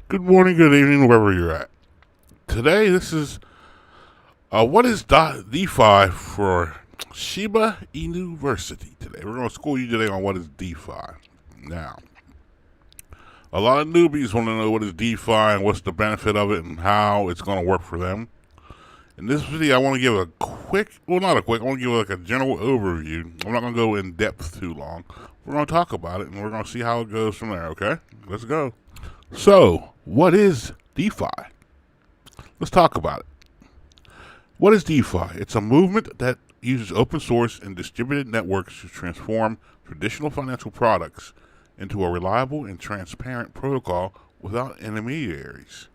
Good morning, good evening, wherever you're at. Today, this is what is DeFi for Shiba University today. We're going to school you today on what is DeFi. Now, a lot of newbies want to know what is DeFi and what's the benefit of it and how it's going to work for them. In this video, I want to give I want to give like a general overview. I'm not going to go in depth too long. We're going to talk about it and we're going to see how it goes from there, okay? Let's go. So, what is DeFi? Let's talk about it. What is DeFi? It's a movement that uses open source and distributed networks to transform traditional financial products into a reliable and transparent protocol without intermediaries.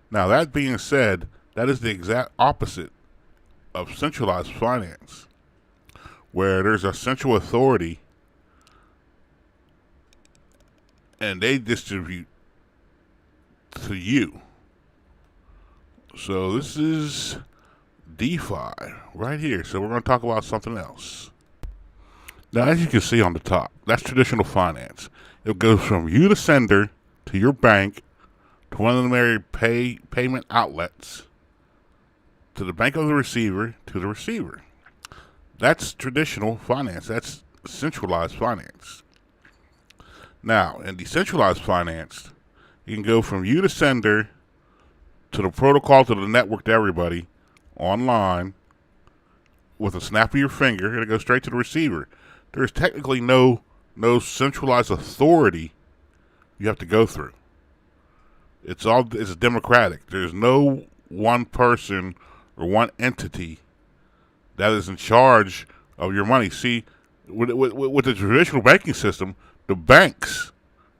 Now, that being said, that is the exact opposite of centralized finance, where there's a central authority and they distribute to you. So this is DeFi right here. So we're going to talk about something else. Now, as you can see on the top, that's traditional finance. It goes from you, the sender, to your bank, to one of the major payment outlets, to the bank of the receiver, to the receiver. That's traditional finance. That's centralized finance. Now, in decentralized finance, you can go from you, the sender, to the protocol, to the network, to everybody, online, with a snap of your finger, and it goes straight to the receiver. There's technically no centralized authority you have to go through. It's democratic. There's no one person or one entity that is in charge of your money. See, with the traditional banking system, the banks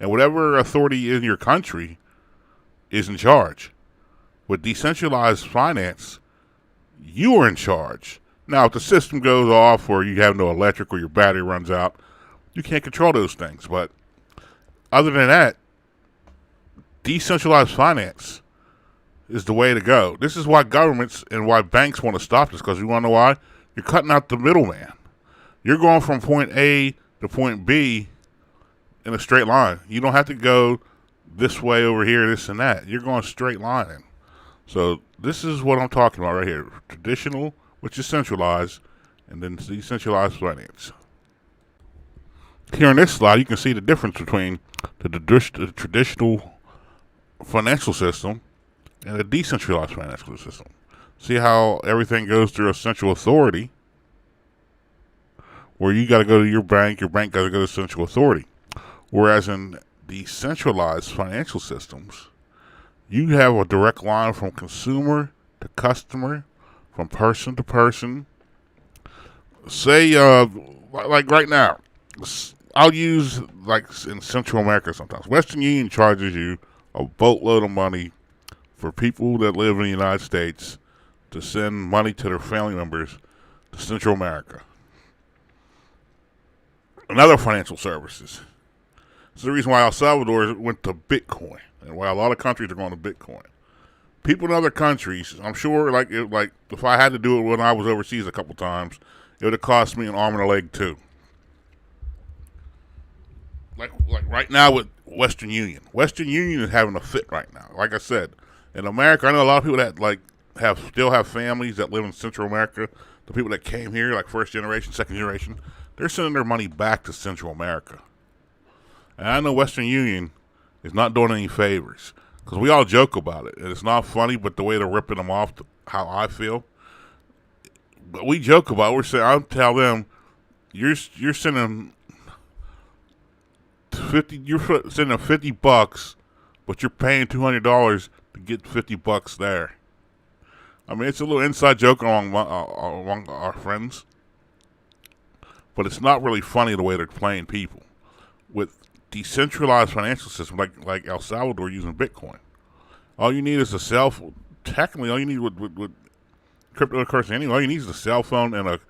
and whatever authority in your country is in charge. With decentralized finance, you are in charge. Now, if the system goes off or you have no electric or your battery runs out, you can't control those things. But other than that, decentralized finance is the way to go. This is why governments and why banks want to stop this, because you want to know why? You're cutting out the middleman. You're going from point A to point B in a straight line. You don't have to go this way over here, this and that. You're going straight lining. So this is what I'm talking about right here. Traditional, which is centralized, and then decentralized finance. Here on this slide, you can see the difference between the traditional financial system and the decentralized financial system. See how everything goes through a central authority, where you got to go to your bank got to go to central authority. Whereas in decentralized financial systems, you have a direct line from consumer to customer, from person to person. Say, like right now, I'll use like in Central America sometimes. Western Union charges you a boatload of money for people that live in the United States to send money to their family members to Central America and other financial services. It's the reason why El Salvador went to Bitcoin, and why a lot of countries are going to Bitcoin. People in other countries, I'm sure, like if I had to do it when I was overseas a couple times, it would have cost me an arm and a leg too. Like right now with Western Union. Western Union is having a fit right now. Like I said, in America, I know a lot of people that still have families that live in Central America. The people that came here, like first generation, second generation, they're sending their money back to Central America. And I know Western Union is not doing any favors, because we all joke about it. And it's not funny, but the way they're ripping them off, how I feel. But we joke about it. I'll tell them, you're sending $50, but you're paying $200 to get $50 there. I mean, it's a little inside joke among our friends, but it's not really funny the way they're playing people. With decentralized financial system like El Salvador using Bitcoin, all you need is a cell phone. Technically, all you need with cryptocurrency anyway, all you need is a cell phone and a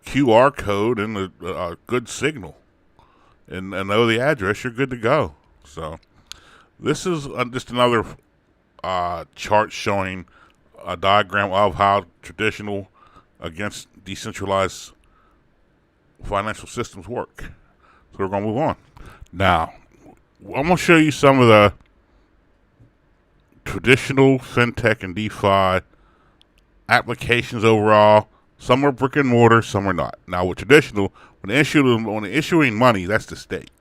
QR code and a good signal, and know the address. You're good to go. So this is just another chart showing a diagram of how traditional against decentralized financial systems work. So we're going to move on. Now, I'm going to show you some of the traditional fintech and DeFi applications overall. Some are brick and mortar, some are not. Now, with traditional, when issuing money, that's the state.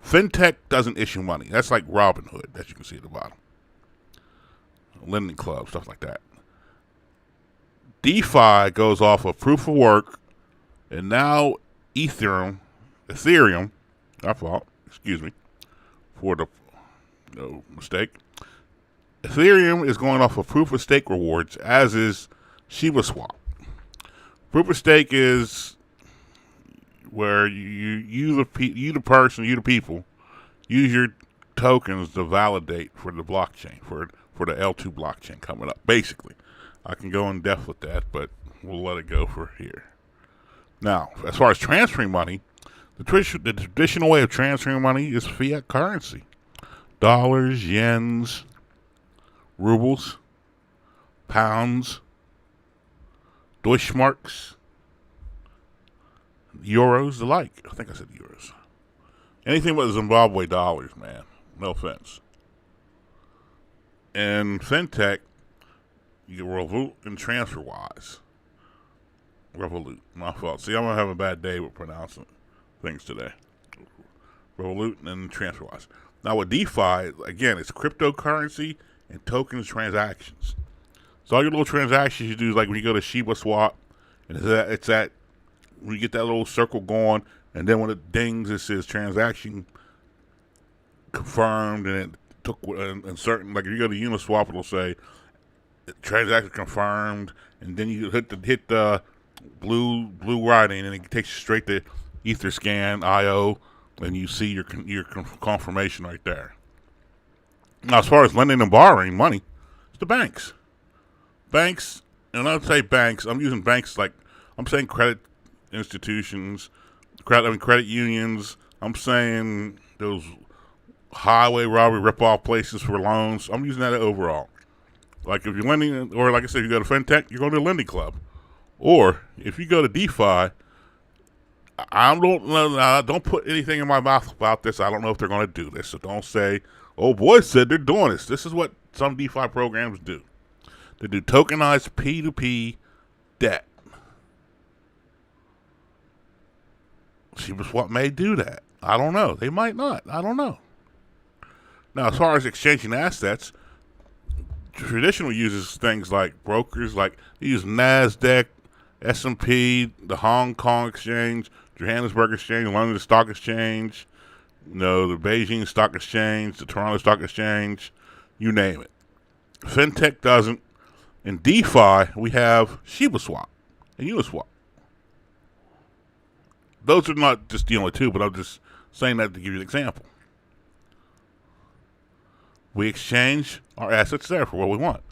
Fintech doesn't issue money. That's like Robinhood, as you can see at the bottom. Lending club, stuff like that. DeFi goes off of proof of work, and now Ethereum, my fault, excuse me, for the no mistake. Ethereum is going off of proof of stake rewards, as is Shiba Swap. Proof of stake is where you the people, use your tokens to validate for the blockchain, for the L2 blockchain coming up. Basically, I can go in depth with that, but we'll let it go for here. Now, as far as transferring money, the traditional way of transferring money is fiat currency. Dollars, yens, rubles, pounds, Deutschmarks, euros, the like. I think I said euros. Anything but Zimbabwe dollars, man. No offense. And fintech, you get Revolut and TransferWise. Revolut, my fault. See, I'm going to have a bad day with pronouncing things today. Revolut and TransferWise. Now with DeFi, again, it's cryptocurrency and tokens transactions. So all your little transactions you do is like when you go to Shiba Swap, and it's that when you get that little circle going, and then when it dings, it says transaction confirmed, and it took and certain, like if you go to Uniswap, it'll say transaction confirmed, and then you hit the blue writing, and it takes you straight to Etherscan IO, and you see your confirmation right there. Now, as far as lending and borrowing money, it's the banks. Banks, and I don't say banks, I'm using banks like, I'm saying credit institutions, credit unions, I'm saying those highway robbery rip-off places for loans. I'm using that overall. Like if you're lending, or like I said, if you go to fintech, you're going to a lending club. Or if you go to DeFi, don't put anything in my mouth about this. I don't know if they're going to do this. So don't say, oh, boy said they're doing this. This is what some DeFi programs do. They do tokenized P2P debt. Shiba Swap may do that. I don't know. They might not. I don't know. Now, as far as exchanging assets, traditional uses things like brokers, like they use NASDAQ, S&P, the Hong Kong Exchange, Johannesburg Exchange, London Stock Exchange, the Beijing Stock Exchange, the Toronto Stock Exchange, you name it. Fintech doesn't. In DeFi, we have Shiba Swap and Uniswap. Those are not just the only two, but I'm just saying that to give you an example. We exchange our assets there for what we want.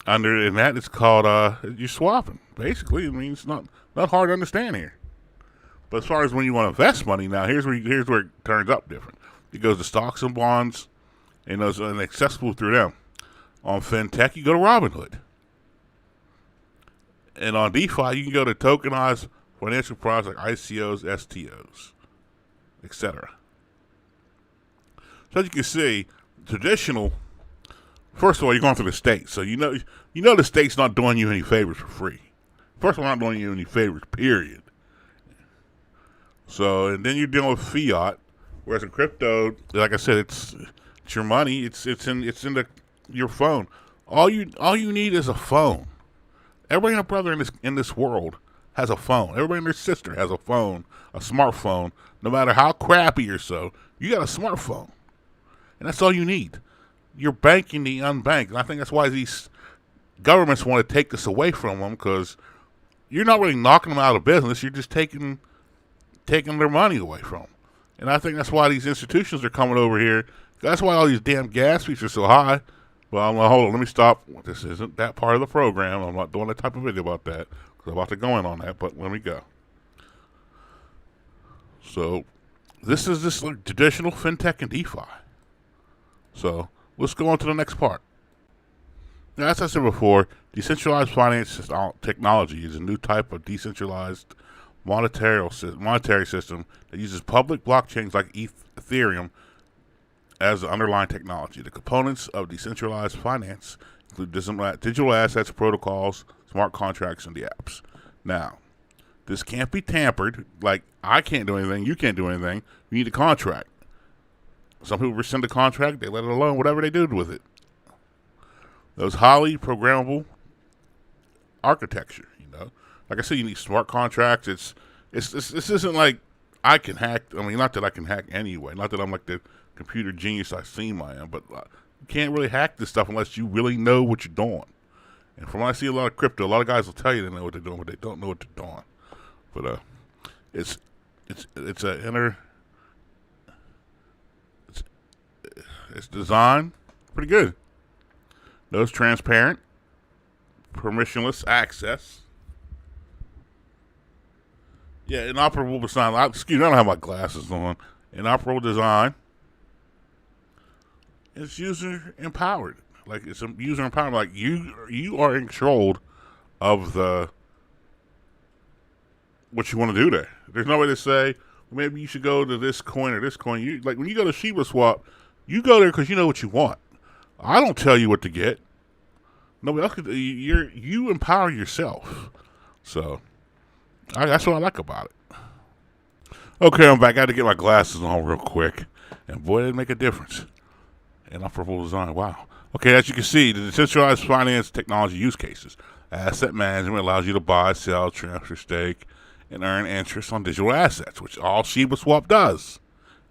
In that, it's called you're swapping. Basically, it means not hard to understand here. But as far as when you want to invest money, now here's where it turns up different. It goes to stocks and bonds, and accessible through them. On fintech, you go to Robinhood. And on DeFi, you can go to tokenized financial products like ICOs, STOs, etc. So as you can see, traditional, first of all, you're going through the state. So you know the state's not doing you any favors for free. First of all, not doing you any favors, period. So, and then you're dealing with fiat, whereas in crypto, like I said, it's your money. It's in your phone. All you need is a phone. Everybody and their brother in this world has a phone. Everybody and their sister has a phone, a smartphone. No matter how crappy or so, you got a smartphone, and that's all you need. You're banking the unbanked, and I think that's why these governments want to take this away from them, because you're not really knocking them out of business. You're just taking their money away from them. And I think that's why these institutions are coming over here. That's why all these damn gas fees are so high. Well, I'm like, hold on, let me stop. This isn't that part of the program. I'm not doing that type of video about that, because I'm about to go in on that, but let me go. So, this is just like traditional fintech and DeFi. So, let's go on to the next part. Now, as I said before, decentralized finance technology is a new type of decentralized monetary system that uses public blockchains like Ethereum as the underlying technology. The components of decentralized finance include digital assets, protocols, smart contracts, and the apps. Now, this can't be tampered. Like, I can't do anything, you can't do anything. You need a contract. Some people rescind the contract, they let it alone, whatever they do with it. Those highly programmable architecture, Like I said, you need smart contracts. This isn't like I can hack. I mean, not that I can hack anyway. Not that I'm like the computer genius I seem I am, but you can't really hack this stuff unless you really know what you're doing. And from what I see a lot of crypto, a lot of guys will tell you they know what they're doing, but they don't know what they're doing. But it's designed pretty good. Those transparent, permissionless access. Yeah, inoperable design. Excuse me, I don't have my glasses on. Inoperable design. It's user empowered. Like, it's a user empowerment. Like, you are in control of what you want to do there. There's no way to say, well, maybe you should go to this coin or this coin. Like, when you go to Shiba Swap, you go there because you know what you want. I don't tell you what to get. Nobody else could. You empower yourself. So that's what I like about it. Okay, I'm back. I got to get my glasses on real quick, and boy, it make a difference. Inoperable design. Wow. Okay, as you can see, the decentralized finance technology use cases. Asset management allows you to buy, sell, transfer stake, and earn interest on digital assets, which all Shiba Swap does.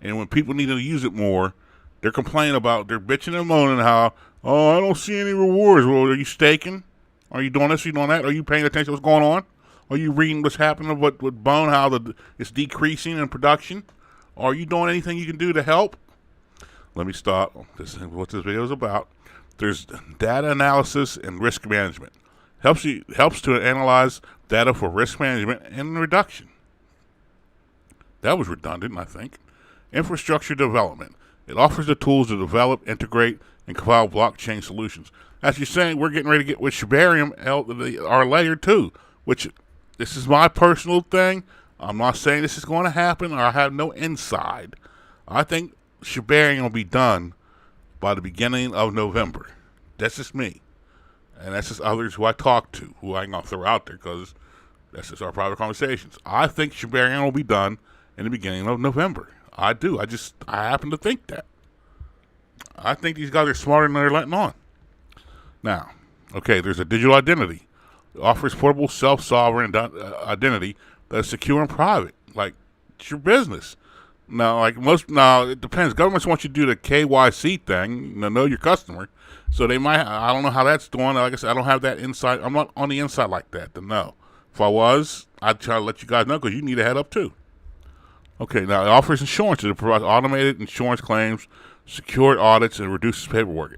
And when people need to use it more, they're bitching and moaning how, oh, I don't see any rewards. Well, are you staking? Are you doing this? Are you doing that? Are you paying attention to what's going on? Are you reading what's happening with Bone, how it's decreasing in production? Are you doing anything you can do to help? Let me stop. This is what this video is about. There's data analysis and risk management. Helps to analyze data for risk management and reduction. That was redundant, I think. Infrastructure development. It offers the tools to develop, integrate, and compile blockchain solutions. As you're saying, we're getting ready to get with Shibarium, our layer 2, which this is my personal thing. I'm not saying this is going to happen, or I have no inside. I think Shibarium will be done by the beginning of November. That's just me. And that's just others who I talk to, who I ain't going to throw out there because that's just our private conversations. I think Shibarium will be done in the beginning of November. I do. I happen to think that. I think these guys are smarter than they're letting on. Now, okay, there's a digital identity. It offers portable, self-sovereign identity that is secure and private. Like, it's your business. Now, it depends. Governments want you to do the KYC thing, know your customer. So they might, I don't know how that's doing. Like I said, I don't have that insight. I'm not on the inside like that to know. If I was, I'd try to let you guys know because you need a head up too. Okay, now it offers insurance. It provides automated insurance claims, secured audits, and reduces paperwork.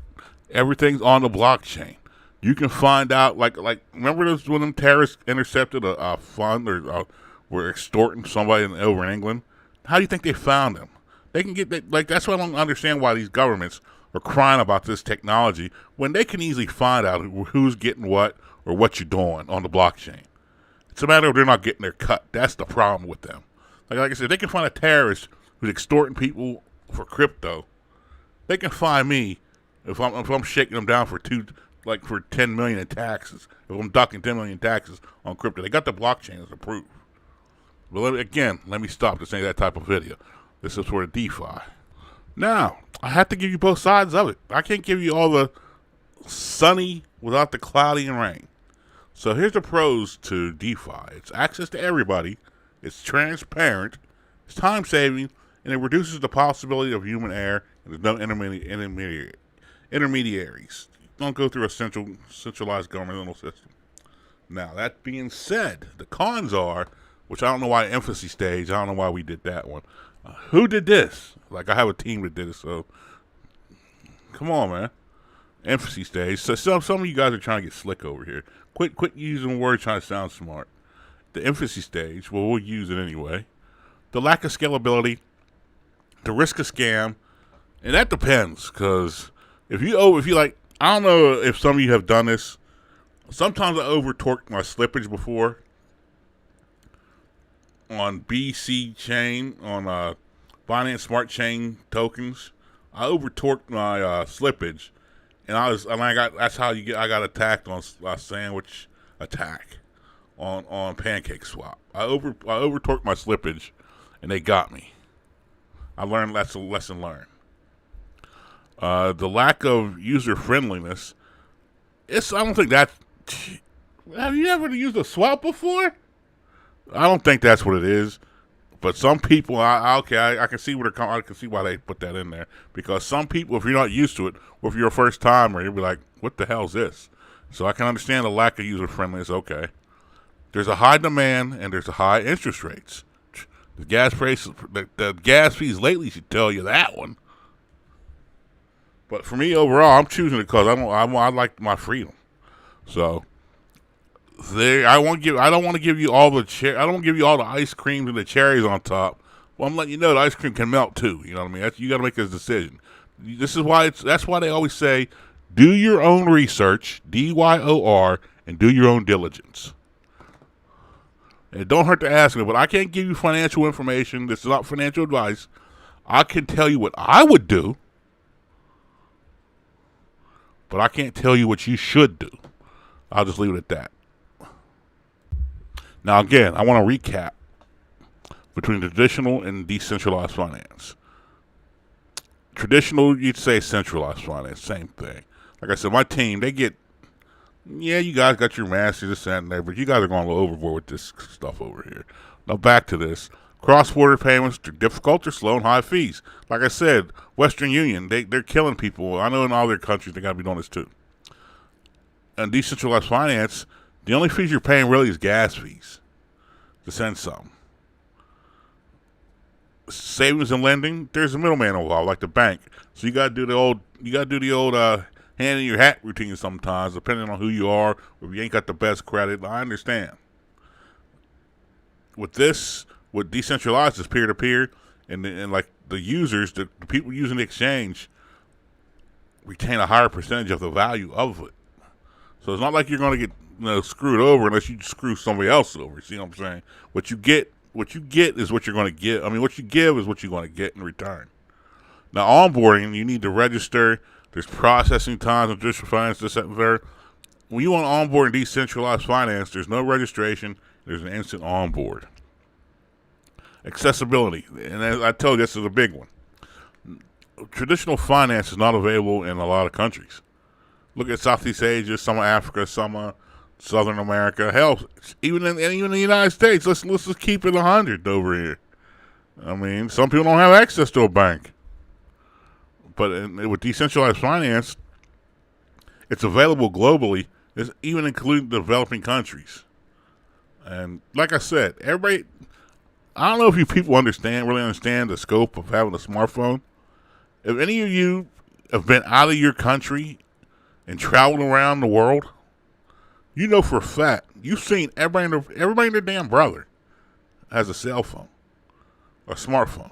Everything's on the blockchain. You can find out, like remember those when them terrorists intercepted a fund or were extorting somebody over in England? How do you think they found them? They can get that's why I don't understand why these governments are crying about this technology when they can easily find out who's getting what or what you're doing on the blockchain. It's a matter of they're not getting their cut. That's the problem with them. Like I said, they can find a terrorist who's extorting people for crypto. They can find me if I'm shaking them down for 10 million in taxes. If I'm ducking 10 million in taxes on crypto, they got the blockchain as a proof. But let me stop to say that type of video. This is for the DeFi. Now, I have to give you both sides of it. I can't give you all the sunny without the cloudy and rain. So here's the pros to DeFi. It's access to everybody. It's transparent. It's time-saving. And it reduces the possibility of human error. And there's no intermediaries. Don't go through a centralized governmental system. Now, that being said, the cons are, which I don't know why infancy stage. I don't know why we did that one. Who did this? Like, I have a team that did it, so come on, man. Infancy stage. So some of you guys are trying to get slick over here. Quit using words trying to sound smart. The infancy stage, well, we'll use it anyway. The lack of scalability, the risk of scam, and that depends, because if you like, I don't know if some of you have done this. Sometimes I over-torqued my slippage before on BC chain, on Binance Smart Chain tokens, I over torqued my slippage, and I got that's how you get. I got attacked on a sandwich attack on Pancake Swap. I over torqued my slippage, and they got me. I learned that's a lesson learned. The lack of user friendliness. I don't think that. Have you ever used a swap before? I don't think that's what it is. But some people, I can see where I can see why they put that in there. Because some people, if you're not used to it, or if you're a first timer, you'll be like, "What the hell is this?" So I can understand the lack of user friendliness. Okay, there's a high demand and there's a high interest rates. The gas prices, the gas fees lately should tell you that one. But for me, overall, I'm choosing it because I like my freedom. So I don't want to give you all the I don't want to give you all the ice cream and the cherries on top. Well, I'm letting you know the ice cream can melt too. You know what I mean? You got to make this decision. That's why they always say, do your own research, DYOR, and do your own diligence. And it don't hurt to ask me, but I can't give you financial information. This is not financial advice. I can tell you what I would do, but I can't tell you what you should do. I'll just leave it at that. Now, again, I want to recap between traditional and decentralized finance. Traditional, you'd say centralized finance, same thing. Like I said, my team, you guys got your masters, this, that, and there, but you guys are going a little overboard with this stuff over here. Now, back to this. Cross-border payments are difficult, they're slow, and high fees. Like I said, Western Union, they're killing people. I know in all their countries they got to be doing this too. And decentralized finance, the only fees you're paying really is gas fees to send something. Savings and lending, there's a middleman involved, like the bank. So you got to do the old hand in your hat routine sometimes, depending on who you are. Or if you ain't got the best credit, I understand. With decentralized is peer to peer, and like the users, the people using the exchange, retain a higher percentage of the value of it. So it's not like you're going to get screwed over unless you screw somebody else over. See what I'm saying? What you get is what you're going to get. I mean, what you give is what you're going to get in return. Now, onboarding, you need to register. There's processing times of traditional finance, this, that, and there. When you want to onboard in decentralized finance, there's no registration. There's an instant onboard. Accessibility, and as I told you, this is a big one. Traditional finance is not available in a lot of countries. Look at Southeast Asia, some of Africa, some of Southern America. Hell, even in the United States, let's just keep it 100 over here. I mean, some people don't have access to a bank. But with decentralized finance, it's available globally, it's even including developing countries. And like I said, everybody, I don't know if you people really understand the scope of having a smartphone. If any of you have been out of your country and traveled around the world, you know for a fact, you've seen everybody and their damn brother has a cell phone, a smartphone.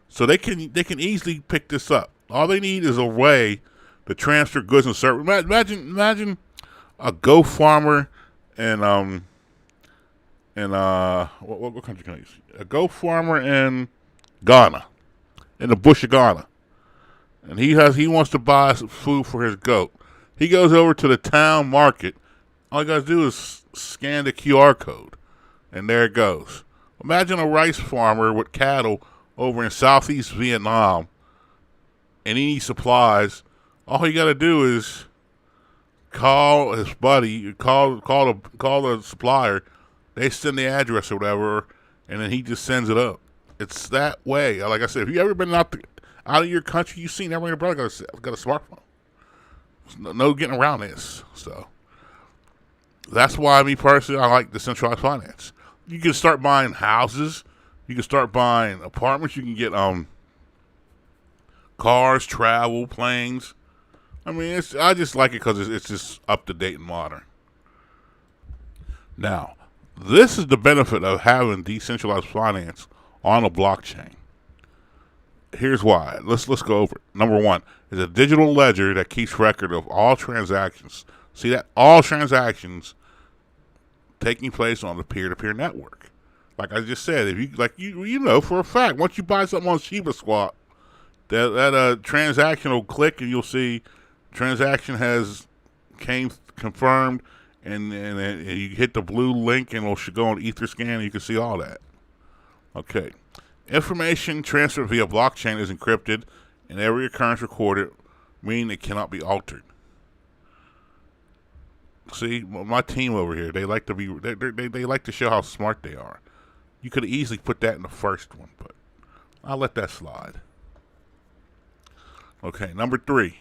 So they can easily pick this up. All they need is a way to transfer goods and services. Imagine a Go farmer in what country can I use? A Go farmer in Ghana, in the bush of Ghana, and he wants to buy some food for his goat. He goes over to the town market. All he got to do is scan the QR code, and there it goes. Imagine a rice farmer with cattle over in Southeast Vietnam, and he needs supplies. All he got to do is call his buddy, call the supplier. They send the address or whatever, and then he just sends it up. It's that way. Like I said, if you ever been out of your country, you've seen everybody got a smartphone. There's no getting around this. So that's why me personally, I like decentralized finance. You can start buying houses. You can start buying apartments. You can get cars, travel, planes. I mean, I just like it because it's just up to date and modern. Now, this is the benefit of having decentralized finance on a blockchain. Here's why. Let's go over it. Number one is a digital ledger that keeps record of all transactions. See that? All transactions taking place on the peer-to-peer network. Like I just said, if you know for a fact, once you buy something on Shiba Swap, That transaction will click, and you'll see transaction has came confirmed, and you hit the blue link, and it'll should go on Etherscan, and you can see all that. Okay. Information transferred via blockchain is encrypted, and every occurrence recorded, meaning it cannot be altered. See, my team over here, they like to be they like to show how smart they are. You could easily put that in the first one, but I'll let that slide. Okay, number 3,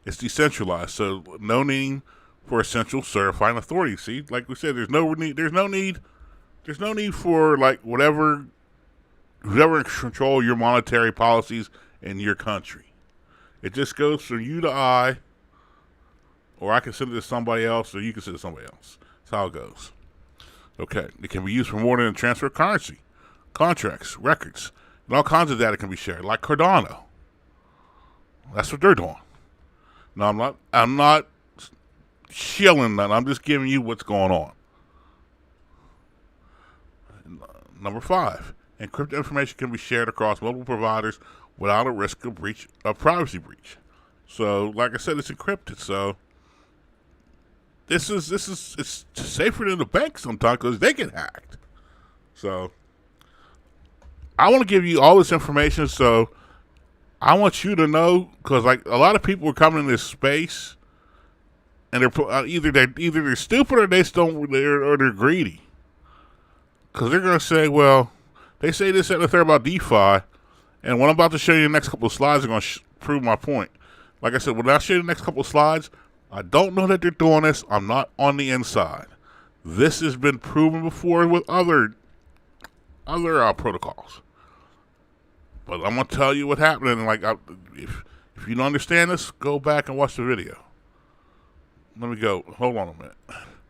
it's decentralized, so no need for a central certifying authority. See, like we said, there's no need for like whoever control your monetary policies in your country. It just goes from you to I, or I can send it to somebody else, or you can send it to somebody else. That's how it goes. Okay, it can be used for more than a transfer of currency, contracts, records, and all kinds of data can be shared, like Cardano. That's what they're doing. No, I'm not shilling that. I'm just giving you what's going on. Number 5, encrypted information can be shared across multiple providers without a risk of privacy breach. So, like I said, it's encrypted. So, it's safer than the bank sometimes because they get hacked. So, I want to give you all this information. So, I want you to know, because like a lot of people are coming in this space, and they're either they're stupid or they're greedy. Because they're gonna say, well, they say this and the third about DeFi, and what I'm about to show you in the next couple of slides are gonna prove my point. Like I said, when I show you the next couple of slides, I don't know that they're doing this. I'm not on the inside. This has been proven before with other protocols. But I'm gonna tell you what happened. And like, if you don't understand this, go back and watch the video. Let me go. Hold on a minute.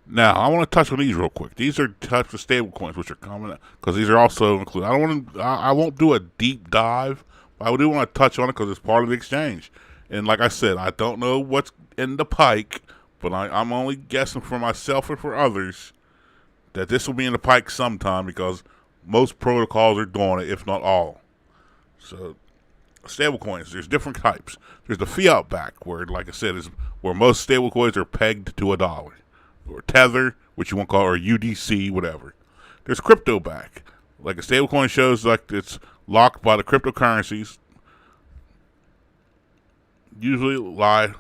Now I want to touch on these real quick. These are types of stable coins which are coming because these are also included. I won't do a deep dive, but I do want to touch on it because it's part of the exchange. And like I said, I don't know what's in the pike, but I'm only guessing for myself and for others that this will be in the pike sometime because most protocols are doing it, if not all. So, stable coins, there's different types. There's the fiat back, where, like I said, is where most stable coins are pegged to $1. Or Tether, which you want to call, or UDC, whatever. There's crypto back. Like a stable coin shows like it's locked by the cryptocurrencies. Usually lie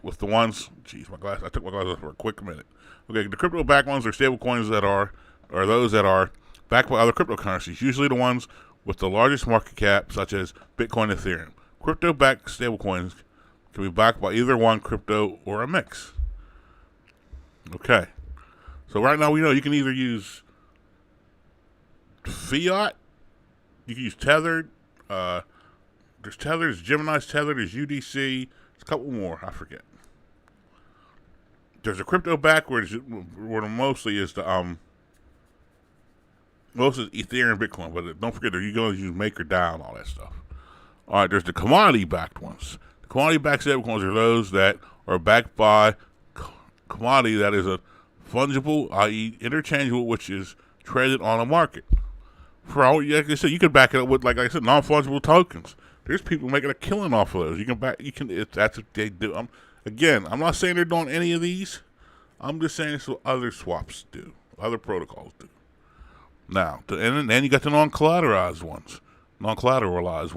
with the ones, my glass, I took my glasses off for a quick minute. Okay, the crypto back ones are stable coins that are those that are backed by other cryptocurrencies, usually the ones with the largest market cap, such as Bitcoin and Ethereum. Crypto-backed stablecoins can be backed by either one crypto or a mix. Okay. So right now we know you can either use fiat, you can use Tether, there's Tether, there's Gemini's Tether, there's UDC, there's a couple more, I forget. There's a crypto-backed where mostly is the most is Ethereum, Bitcoin, but don't forget that you're going to use Maker, DAO, and all that stuff. All right, there's the commodity-backed ones. The commodity-backed stablecoins are those that are backed by commodity that is a fungible, i.e., interchangeable, which is traded on a market. For all, like I said, you can back it up with, like I said, non-fungible tokens. There's people making a killing off of those. If that's what they do. I'm not saying they're doing any of these. I'm just saying it's what other swaps do, other protocols do. Now, and then you got the non-collateralized ones. The non-collateralized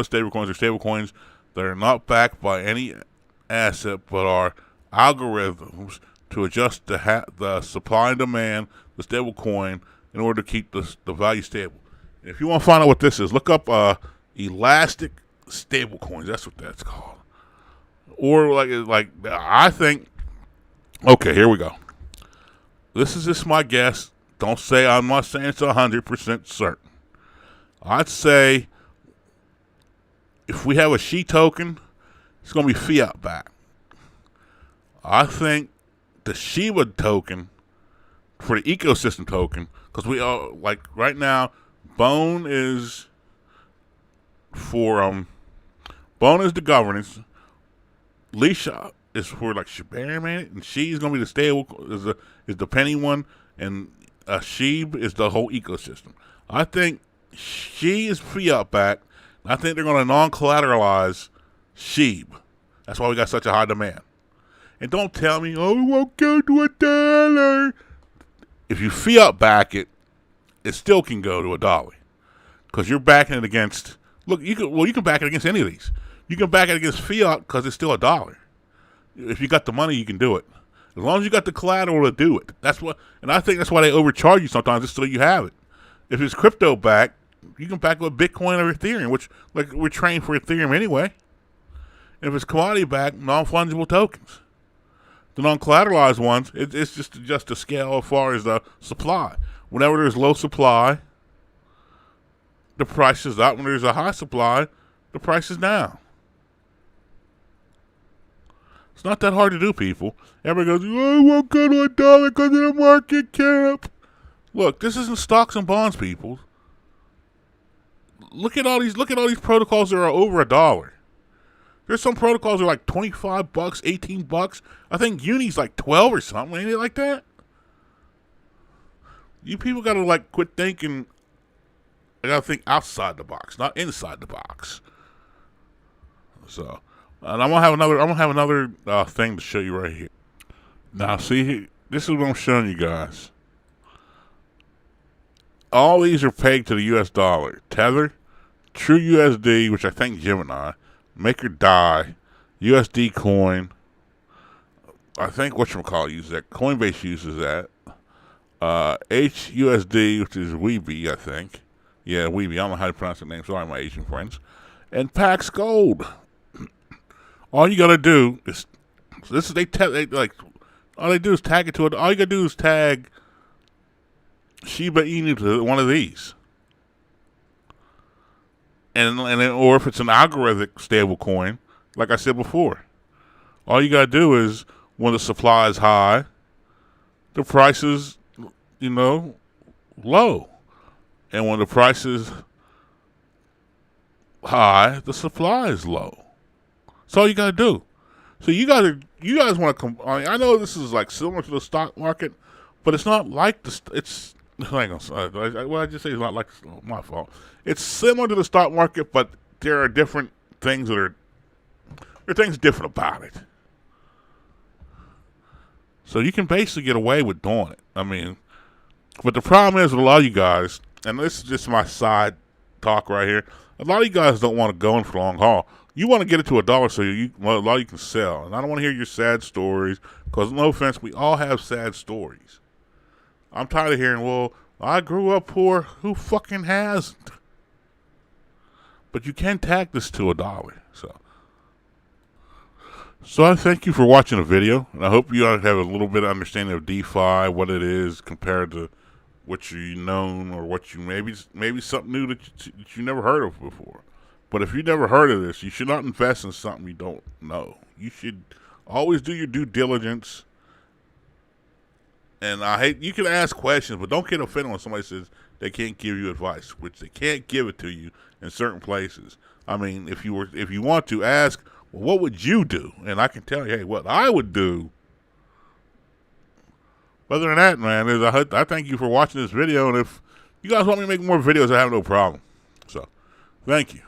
stablecoins are stablecoins that are not backed by any asset, but are algorithms to adjust the supply and demand, the stablecoin, in order to keep the value stable. And if you want to find out what this is, look up elastic stablecoins. That's what that's called. Or like I think. Okay, here we go. This is just my guess. I'm not saying it's 100% certain. I'd say if we have a SHE token, it's going to be fiat backed. I think the Shiba token for the ecosystem token, because we are like right now, Bone is for Bone is the governance. Leisha is for like Shibari, and She is going to be the stable is the penny one, and Sheeb is the whole ecosystem. I think She is fiat backed. I think they're going to non-collateralize SHIB. That's why we got such a high demand. And don't tell me, oh, it won't go to $1. If you fiat back it, it still can go to $1 because you're backing it against. Look, you can back it against any of these. You can back it against fiat because it's still $1. If you got the money, you can do it. As long as you got the collateral to do it. That's what, and I think that's why they overcharge you sometimes, just so you have it. If it's crypto back, you can back with Bitcoin or Ethereum, which like we're trained for Ethereum anyway. And if it's commodity back, non-fungible tokens. The non-collateralized ones, it's just a scale as far as the supply. Whenever there's low supply, the price is up. When there's a high supply, the price is down. It's not that hard to do, people. Everybody goes, oh, I won't go to $1 because of the market cap. Look, this isn't stocks and bonds, people. Look at all these protocols that are over $1. There's some protocols that are like $25, $18. I think Uni's like 12 or something, ain't it like that? You people gotta like quit thinking. I gotta think outside the box, not inside the box. So, and I'm gonna have another thing to show you right here. Now, see, this is what I'm showing you guys. All these are pegged to the U.S. dollar. Tether, True USD, which I think Gemini, MakerDAI, USD Coin. I think whatchamacallit uses that. Coinbase uses that. HUSD, which is Weeby, I think. Yeah, Weeby. I don't know how to pronounce the name. Sorry, my Asian friends. And Pax Gold. All you gotta do is all they do is tag it to it. All you gotta do is tag Shiba Inu to one of these. Or if it's an algorithmic stable coin, like I said before, all you gotta do is when the supply is high, the price is, low, and when the price is high, the supply is low. That's all you gotta do. So you guys want to I know this is like similar to the stock market, but it's not like it's. Hang on, what I just say is not like my fault. It's similar to the stock market, but there are different things there are things different about it. So you can basically get away with doing it. I mean, but the problem is with a lot of you guys, and this is just my side talk right here. A lot of you guys don't want to go in for the long haul. You want to get it to $1 so a lot of you can sell. And I don't want to hear your sad stories because, no offense, we all have sad stories. I'm tired of hearing, well, I grew up poor. Who fucking hasn't? But you can tag this to $1. So I thank you for watching the video, and I hope you have a little bit of understanding of DeFi, what it is compared to what you known or what you maybe something new that you never heard of before. But if you never heard of this, you should not invest in something you don't know. You should always do your due diligence. And you can ask questions, but don't get offended when somebody says they can't give you advice, which they can't give it to you in certain places. I mean, if you want to ask, well, what would you do? And I can tell you, hey, what I would do. Other than that, man, I thank you for watching this video. And if you guys want me to make more videos, I have no problem. So, thank you.